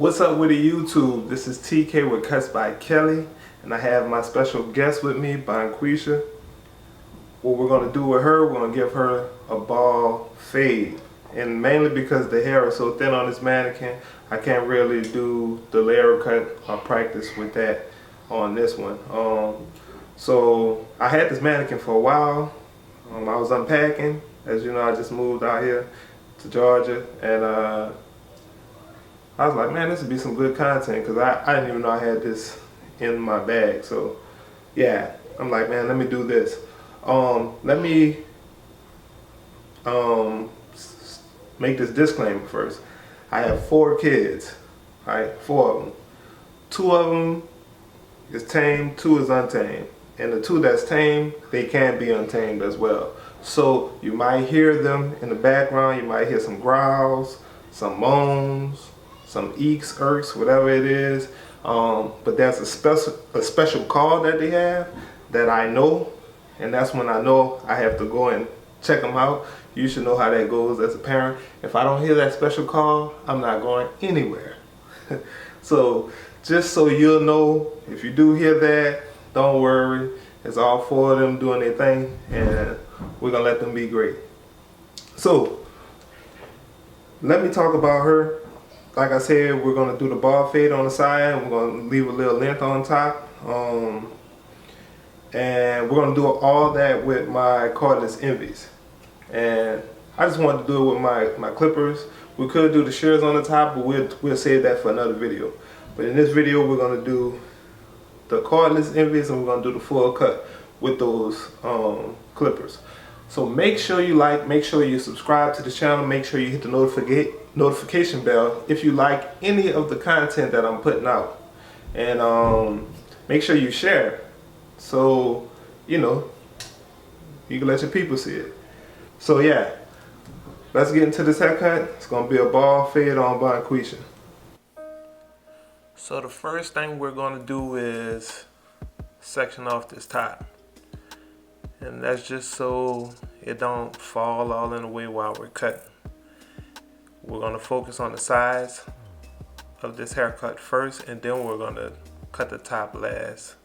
What's up with the YouTube? This is TK with Cuts by Kelly, and I have my special guest with me, Bonquisha. What we're going to do with her, we're going to give her a ball fade. And mainly because the hair is so thin on this mannequin, I can't really do the layer cut or practice with that on this one. So I had this mannequin for a while. I was unpacking. As you know, I just moved out here to Georgia, and I was like, man, this would be some good content because I didn't even know I had this in my bag. So yeah, I'm like, man, let me do this. Let me make this disclaimer first. I have 4 kids, right? 4 of them. 2 of them is tame, 2 is untamed. And the 2 that's tame, they can be untamed as well. So you might hear them in the background. You might hear some growls, some moans, some eeks, irks, whatever it is. But there's a special call that they have that I know, and that's when I know I have to go and check them out. You should know how that goes as a parent. If I don't hear that special call, I'm not going anywhere. So just so you'll know, if you do hear that, don't worry. It's all 4 of them doing their thing, and we're gonna let them be great. So let me talk about her. Like I said, we're gonna do the ball fade on the side. We're gonna leave a little length on top, and we're gonna do all that with my cordless envies. And I just wanted to do it with my clippers. We could do the shears on the top, but we'll save that for another video. But in this video, we're gonna do the cordless envies, and we're gonna do the full cut with those clippers. So make sure you like, make sure you subscribe to the channel, make sure you hit the notification bell if you like any of the content that I'm putting out. And make sure you share so, you know, you can let your people see it. So yeah, let's get into this haircut. It's gonna be a ball fade on Bonquisha. So the first thing we're gonna do is section off this top. And that's just so it don't fall all in the way while we're cutting. We're gonna focus on the sides of this haircut first, and then we're gonna cut the top last.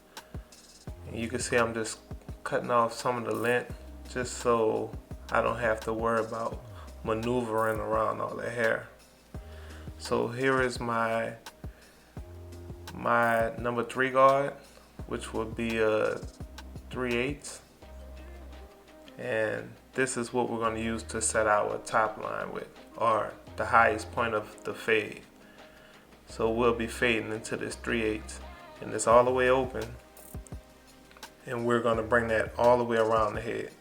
And you can see I'm just cutting off some of the length just so I don't have to worry about maneuvering around all the hair. So here is my number 3 guard, which would be a 3/8. And this is what we're going to use to set our top line with, or the highest point of the fade. So we'll be fading into this 3/8, and it's all the way open, and we're going to bring that all the way around the head.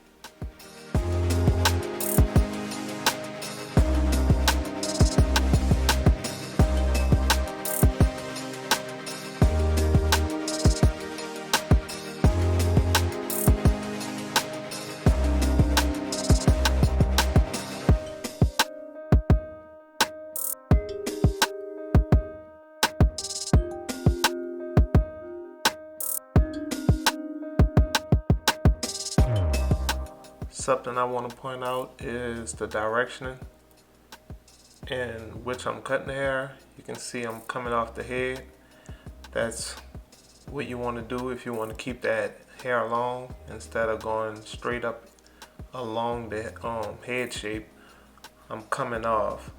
Something I want to point out is the direction in which I'm cutting the hair. You can see I'm coming off the head. That's what you want to do if you want to keep that hair long instead of going straight up along the head shape. I'm coming off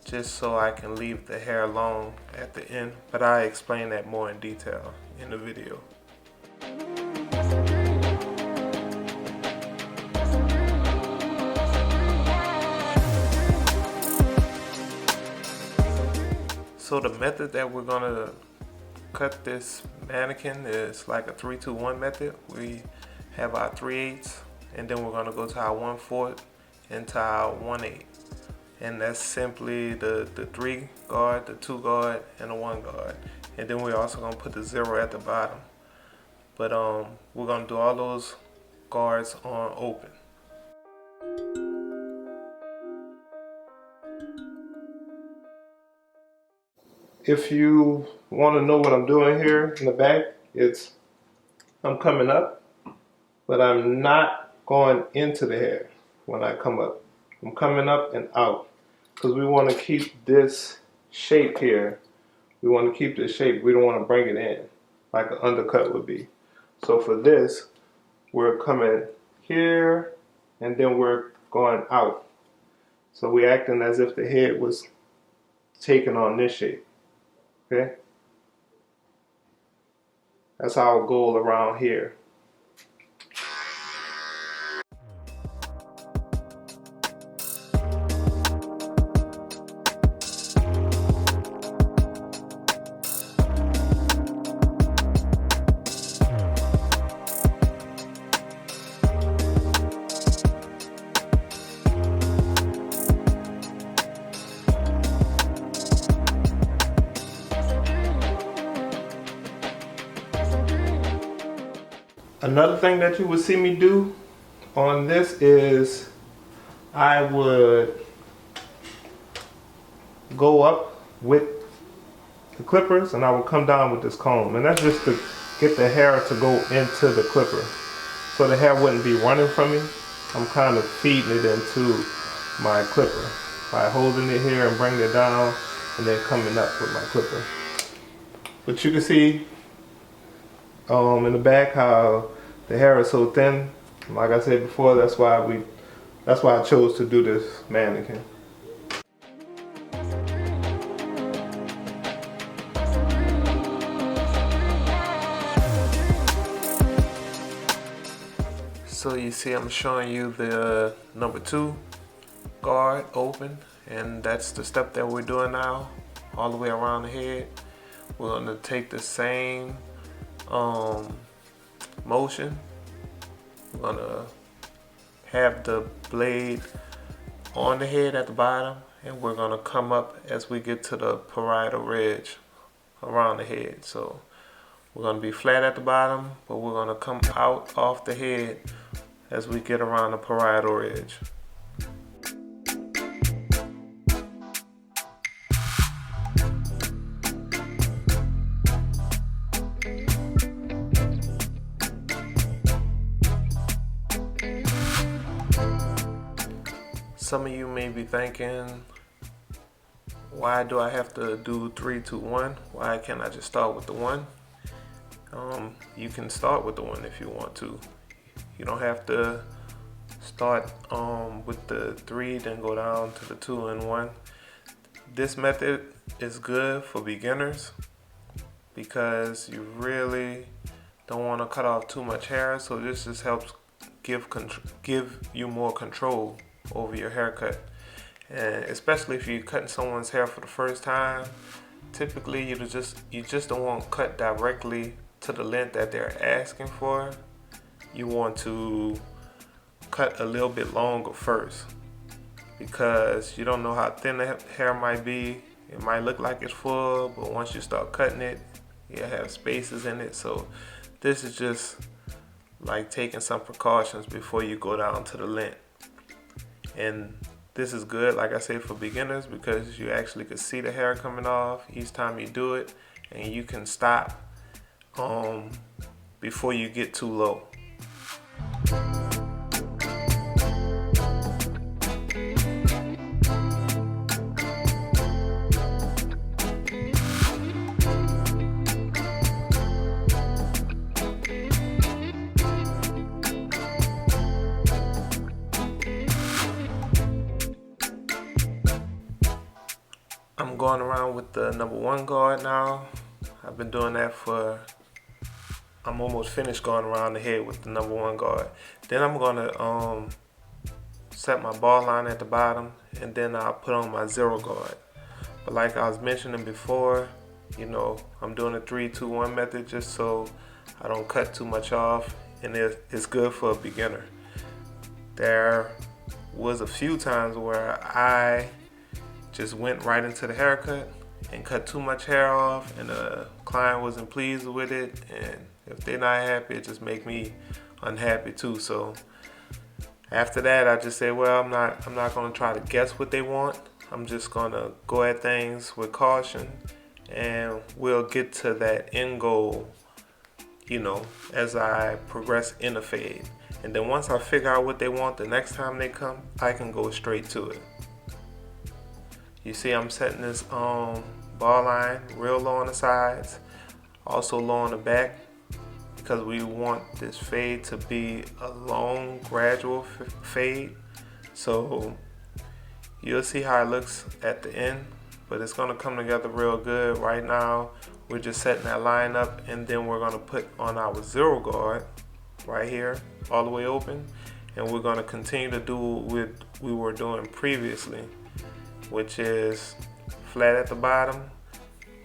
just so I can leave the hair long at the end, but I explain that more in detail in the video. So the method that we're gonna cut this mannequin is like a 3-2-1 method. We have our 3/8, and then we're gonna go to our 1/4 and to our 1/8. And that's simply the 3 guard, the 2 guard, and the 1 guard. And then we're also gonna put the 0 at the bottom. But we're gonna do all those guards on open. If you want to know what I'm doing here in the back, I'm coming up, but I'm not going into the hair when I come up. I'm coming up and out because we want to keep this shape here We want to keep this shape. We don't want to bring it in like an undercut would be. So for this, we're coming here and then we're going out. So we're acting as if the head was taking on this shape. Okay? That's our goal around here. Another thing that you would see me do on this is I would go up with the clippers and I would come down with this comb, and that's just to get the hair to go into the clipper so the hair wouldn't be running from me. I'm kind of feeding it into my clipper by holding it here and bringing it down and then coming up with my clipper. But you can see in the back how the hair is so thin. Like I said before, that's why I chose to do this mannequin. So you see I'm showing you the number 2 guard open, and that's the step that we're doing now, all the way around the head. We're going to take the same motion. We're going to have the blade on the head at the bottom, and we're going to come up as we get to the parietal ridge around the head. So we're going to be flat at the bottom, but we're going to come out off the head as we get around the parietal ridge. Some of you may be thinking, why do I have to do 3, 2, 1? Why can't I just start with the 1? You can start with the 1 if you want to. You don't have to start with the 3, then go down to the 2 and 1. This method is good for beginners because you really don't want to cut off too much hair. So this just helps give you more control over your haircut, and especially if you're cutting someone's hair for the first time. Typically you just don't want to cut directly to the length that they're asking for. You want to cut a little bit longer first because you don't know how thin the hair might be. It might look like it's full, but once you start cutting it, you have spaces in it. So this is just like taking some precautions before you go down to the length. And this is good, like I said, for beginners because you actually can see the hair coming off each time you do it, and you can stop before you get too low. I'm going around with the number 1 guard now. I've been doing that I'm almost finished going around the head with the number 1 guard. Then I'm gonna set my ball line at the bottom, and then I'll put on my 0 guard. But like I was mentioning before, I'm doing a 3, 2, 1 method just so I don't cut too much off, and it's good for a beginner. There was a few times where I just went right into the haircut and cut too much hair off, and the client wasn't pleased with it, and if they're not happy, it just make me unhappy too. So after that, I just say, well, I'm not going to try to guess what they want. I'm just going to go at things with caution, and we'll get to that end goal, as I progress in the fade. And then once I figure out what they want, the next time they come, I can go straight to it. You see I'm setting this ball line real low on the sides, also low on the back, because we want this fade to be a long gradual fade. So you'll see how it looks at the end, but it's going to come together real good. Right now we're just setting that line up, and then we're going to put on our zero guard right here all the way open, and we're going to continue to do what we were doing previously, which is flat at the bottom,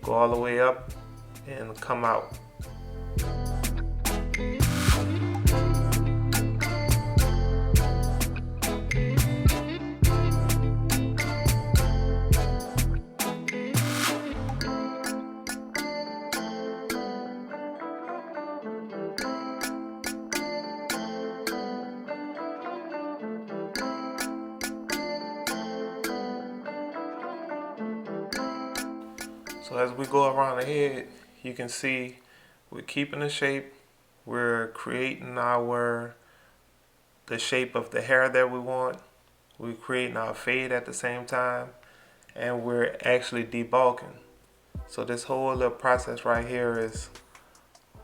go all the way up and come out. So as we go around the head, you can see we're keeping the shape. We're creating the shape of the hair that we want. We're creating our fade at the same time, and we're actually debulking. So this whole little process right here is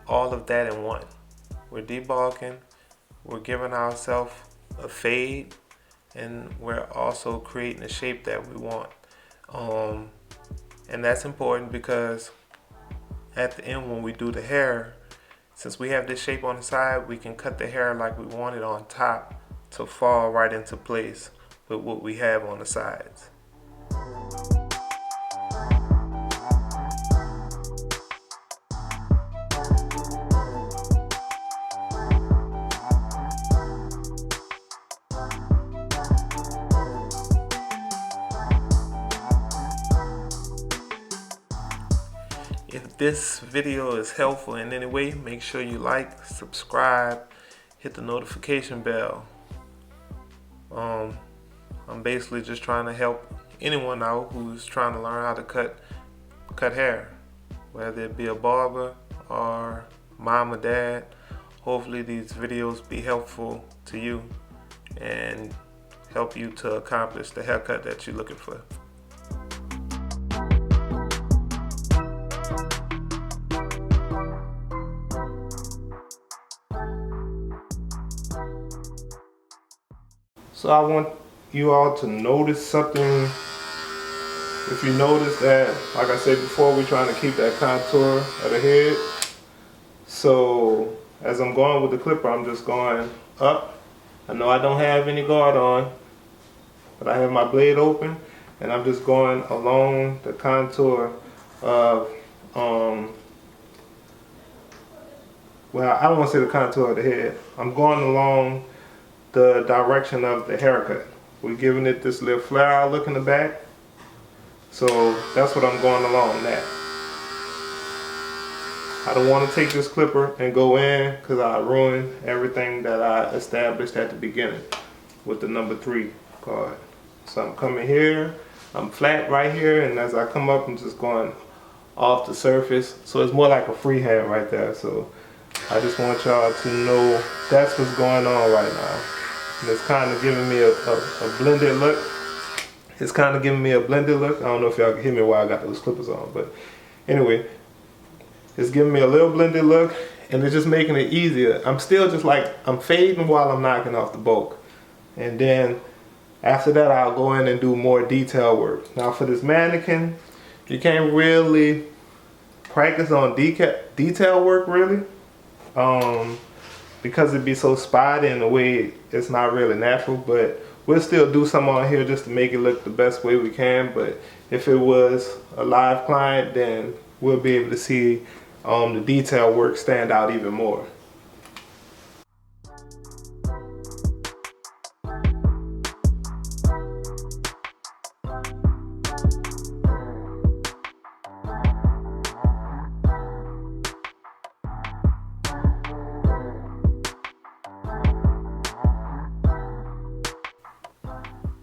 all of that in one. We're debulking, we're giving ourselves a fade, and we're also creating the shape that we want. And that's important because at the end when we do the hair, since we have this shape on the side, we can cut the hair like we want it on top to fall right into place with what we have on the sides. If this video is helpful in any way, make sure you like, subscribe, hit the notification bell. I'm basically just trying to help anyone out who's trying to learn how to cut hair, whether it be a barber or mom or dad. Hopefully these videos be helpful to you and help you to accomplish the haircut that you're looking for. So I want you all to notice something. If you notice that, like I said before, we're trying to keep that contour of the head. So as I'm going with the clipper, I'm just going up. I know I don't have any guard on, but I have my blade open, and I'm just going along the contour of, well, I don't want to say the contour of the head. I'm going along the direction of the haircut. We're giving it this little flare out look in the back. So that's what I'm going along that. I don't want to take this clipper and go in because I ruin everything that I established at the beginning with the number 3 card. So I'm coming here, I'm flat right here, and as I come up, I'm just going off the surface. So it's more like a freehand right there. So I just want y'all to know that's what's going on right now. And it's kind of giving me a blended look. It's kind of giving me a blended look. I don't know if y'all can hear me while I got those clippers on, but anyway, it's giving me a little blended look, and it's just making it easier. I'm still just like, I'm fading while I'm knocking off the bulk. And then after that, I'll go in and do more detail work. Now for this mannequin, you can't really practice on detail work really. Because it'd be so spotty in a way it's not really natural, but we'll still do some on here just to make it look the best way we can. But if it was a live client, then we'll be able to see the detail work stand out even more.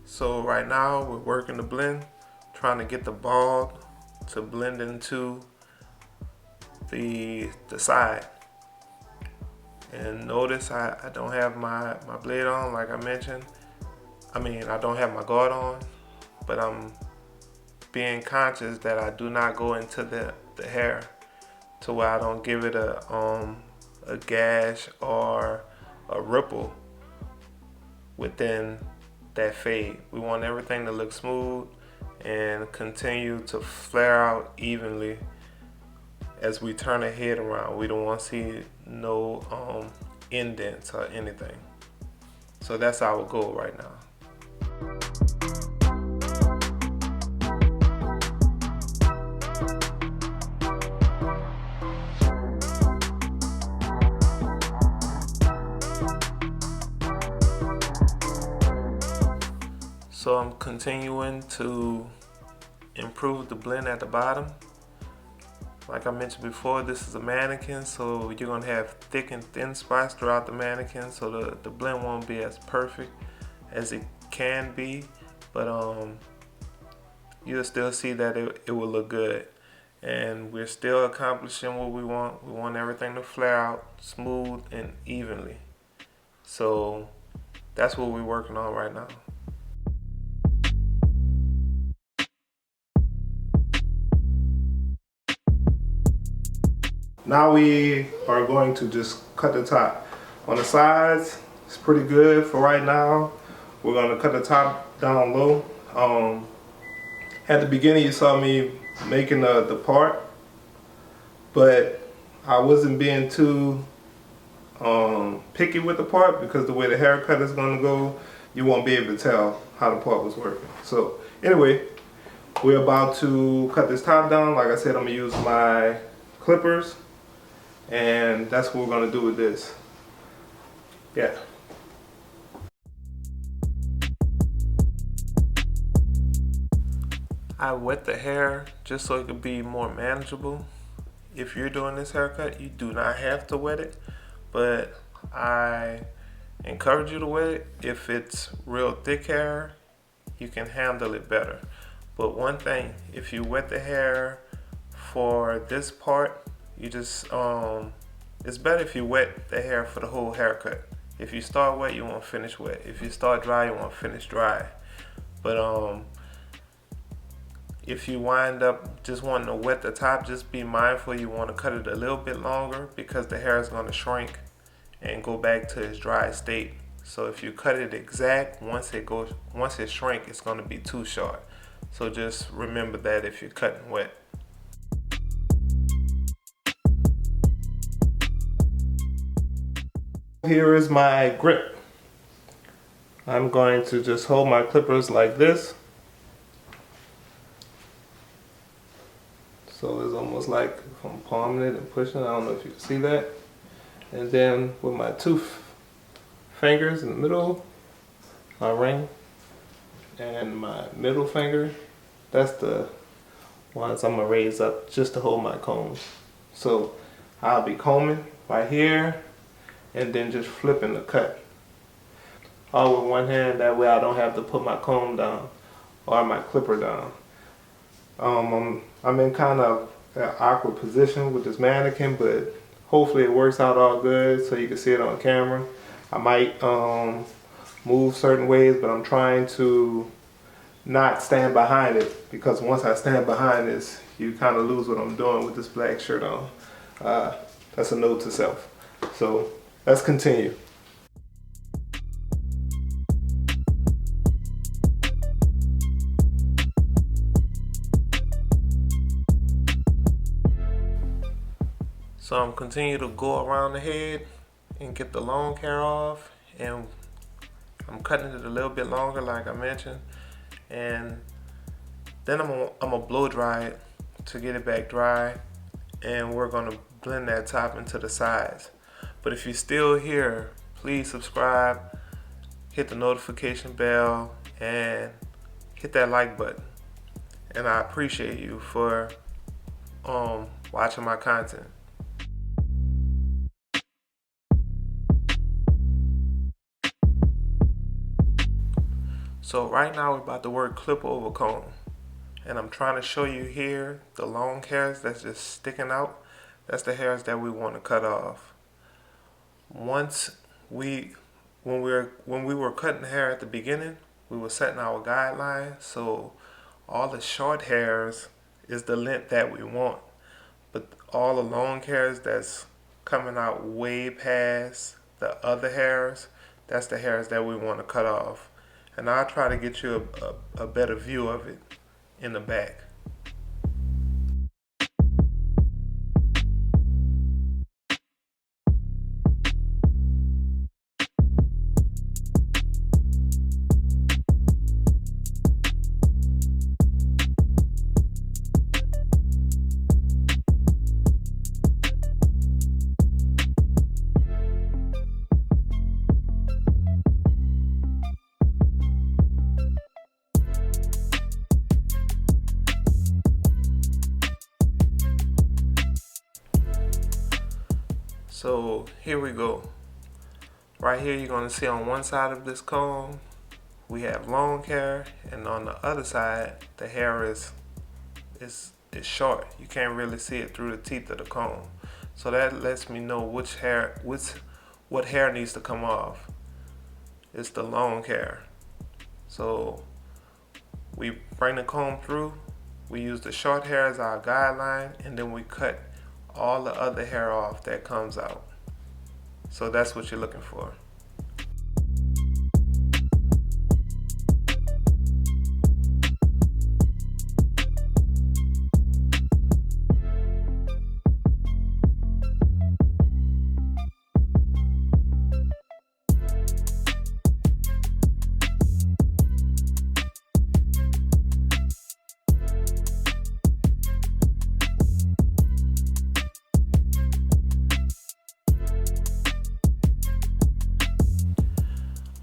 So right now we're working the blend, trying to get the bald to blend into the side. And notice I don't have my blade on, like I mentioned. I mean, I don't have my guard on, but I'm being conscious that I do not go into the hair to where I don't give it a gash or a ripple within that fade. We want everything to look smooth and continue to flare out evenly as we turn the head around. We don't want to see no indents or anything. So that's our goal right now. So I'm continuing to improve the blend at the bottom. Like I mentioned before, this is a mannequin, so you're gonna have thick and thin spots throughout the mannequin, so the blend won't be as perfect as it can be, but you'll still see that it will look good. And we're still accomplishing what we want. We want everything to flare out smooth and evenly. So that's what we're working on right now. Now we are going to just cut the top. On the sides, it's pretty good for right now. We're gonna cut the top down low. At the beginning you saw me making the part, but I wasn't being too picky with the part because the way the haircut is gonna go, you won't be able to tell how the part was working. So anyway, we're about to cut this top down. Like I said, I'm gonna use my clippers, and that's what we're gonna do with this. Yeah. I wet the hair just so it could be more manageable. If you're doing this haircut, you do not have to wet it, but I encourage you to wet it. If it's real thick hair, you can handle it better. But one thing, if you wet the hair for this part, you just it's better if you wet the hair for the whole haircut. If you start wet, you want to finish wet. If you start dry, you want to finish dry. But if you wind up just wanting to wet the top, just be mindful you want to cut it a little bit longer because the hair is going to shrink and go back to its dry state. So if you cut it exact, once it shrink, it's going to be too short. So just remember that if you're cutting wet. Here is my grip. I'm going to just hold my clippers like this. So it's almost like if I'm palming it and pushing, I don't know if you can see that. And then with my two fingers in the middle, my ring, and my middle finger, that's the ones I'm gonna raise up just to hold my comb. So I'll be combing right here and then just flipping the cut. All with one hand, that way I don't have to put my comb down or my clipper down. I'm in kind of an awkward position with this mannequin, but hopefully it works out all good so you can see it on camera. I might move certain ways, but I'm trying to not stand behind it, because once I stand behind this, you kind of lose what I'm doing with this black shirt on. That's a note to self. So let's continue. So I'm continuing to go around the head and get the long hair off, and I'm cutting it a little bit longer like I mentioned, and then I'm gonna blow dry it to get it back dry, and we're gonna blend that top into the sides. But if you're still here, please subscribe, hit the notification bell, and hit that like button. And I appreciate you for watching my content. So right now we're about to work clip over comb, and I'm trying to show you here the long hairs that's just sticking out. That's the hairs that we want to cut off. When we were cutting hair at the beginning, we were setting our guidelines. So all the short hairs is the length that we want, but all the long hairs that's coming out way past the other hairs, that's the hairs that we want to cut off. And I'll try to get you a better view of it in the back. So here we go. Right here you're going to see on one side of this comb we have long hair, and on the other side the hair is short. You can't really see it through the teeth of the comb. So that lets me know what hair needs to come off. It's the long hair. So we bring the comb through, we use the short hair as our guideline, and then we cut all the other hair off that comes out. So that's what you're looking for.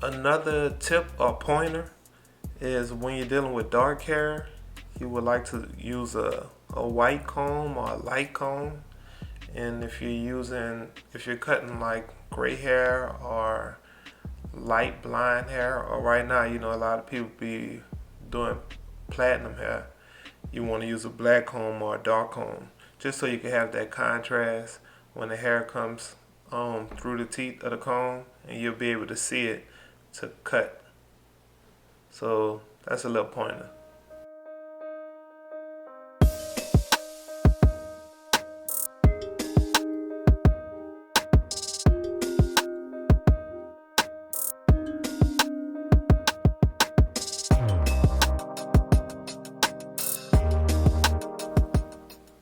Another tip or pointer is when you're dealing with dark hair, you would like to use a white comb or a light comb. And if you're cutting like gray hair or light blonde hair, or right now, a lot of people be doing platinum hair, you want to use a black comb or a dark comb, just so you can have that contrast when the hair comes through the teeth of the comb, and you'll be able to see it to cut. So that's a little pointer.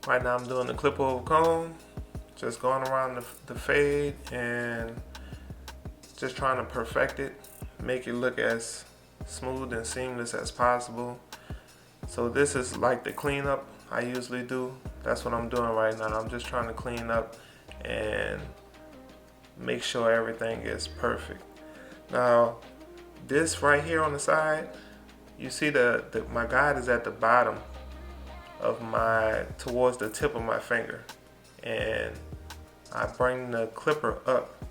Right now I'm doing the clip over comb, just going around the fade and just trying to perfect it, make it look as smooth and seamless as possible. So this is like the cleanup I usually do. That's what I'm doing right now. I'm just trying to clean up and make sure everything is perfect. Now, this right here on the side, you see my guide is at the bottom of towards the tip of my finger, and I bring the clipper up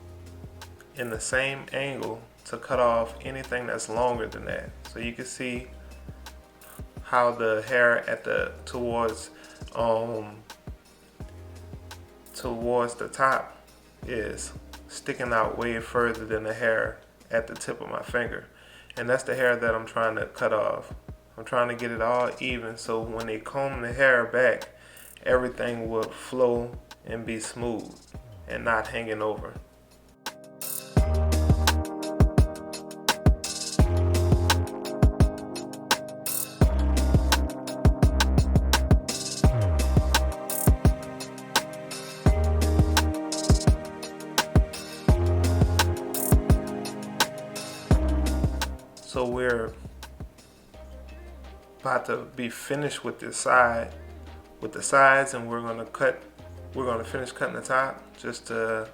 in the same angle to cut off anything that's longer than that. So you can see how the hair towards the top is sticking out way further than the hair at the tip of my finger. And that's the hair that I'm trying to cut off. I'm trying to get it all even, so when they comb the hair back, everything will flow and be smooth and not hanging over. So we're about to be finished with the sides, and we're gonna finish cutting the top, just to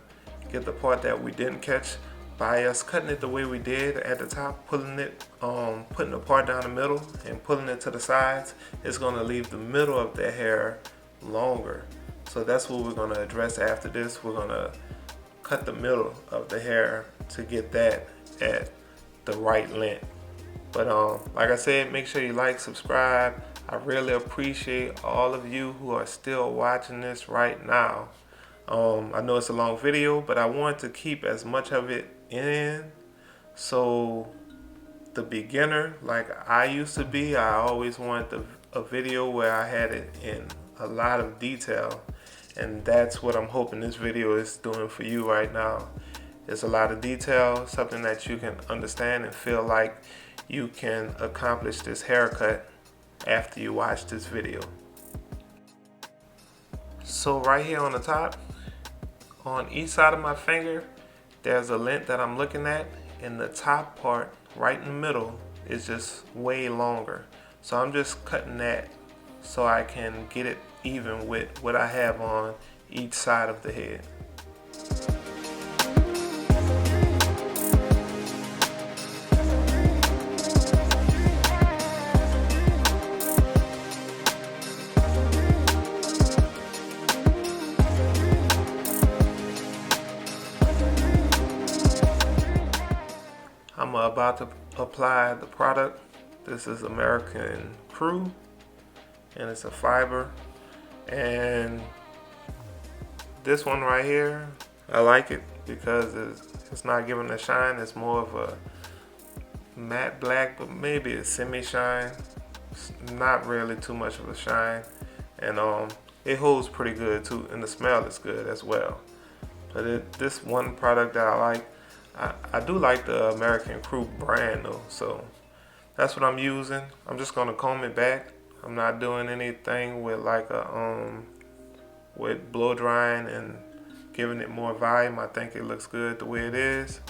get the part that we didn't catch. By us cutting it the way we did at the top, putting the part down the middle and pulling it to the sides, it's gonna leave the middle of the hair longer. So that's what we're gonna address after this. We're gonna cut the middle of the hair to get that at the right length. But like I said, make sure you like, subscribe. I really appreciate all of you who are still watching this right now. I know it's a long video, but I want to keep as much of it in, so the beginner like I used to be, I always wanted a video where I had it in a lot of detail, and that's what I'm hoping this video is doing for you right now. It's a lot of detail, something that you can understand and feel like you can accomplish this haircut after you watch this video. So right here on the top, on each side of my finger, there's a length that I'm looking at, and the top part right in the middle is just way longer. So I'm just cutting that so I can get it even with what I have on each side of the head. I'm about to apply the product. This is American Crew, and it's a fiber. And this one right here, I like it because it's not giving a shine. It's more of a matte black, but maybe a semi-shine. It's not really too much of a shine, and it holds pretty good too, and the smell is good as well. But this one product that I like, I do like the American Crew brand though, so that's what I'm using. I'm just gonna comb it back. I'm not doing anything with like with blow drying and giving it more volume. I think it looks good the way it is.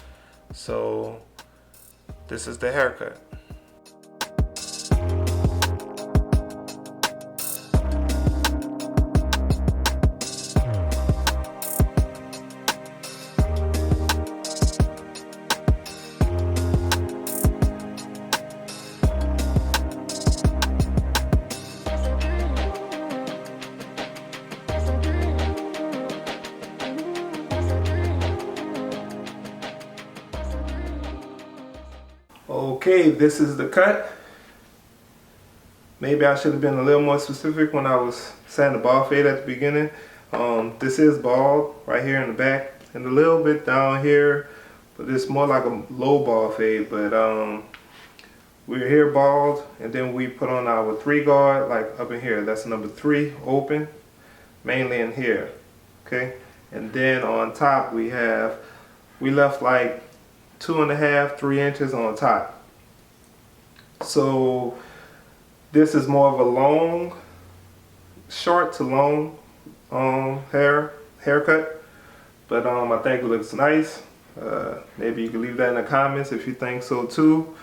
So this is the haircut. Okay, this is the cut. Maybe I should have been a little more specific when I was saying the bald fade at the beginning. This is bald right here in the back and a little bit down here, but it's more like a low bald fade. But we're here bald, and then we put on our 3 guard like up in here. That's number 3 open, mainly in here. Okay, and then on top we left like 2.5, 3 inches on top. So this is more of a short to long haircut, but I think it looks nice. Maybe you can leave that in the comments if you think so too.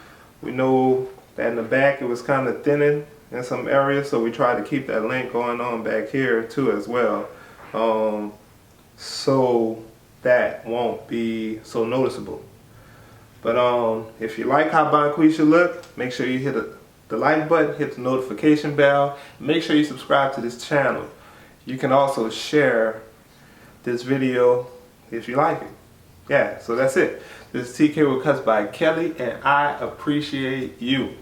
We know that in the back it was kind of thinning in some areas, so we tried to keep that length going on back here too as well, so that won't be so noticeable. But if you like how Bonquisha look, make sure you hit the like button, hit the notification bell, make sure you subscribe to this channel. You can also share this video if you like it. Yeah, so that's it. This is TK with Cuts by Kelly, and I appreciate you.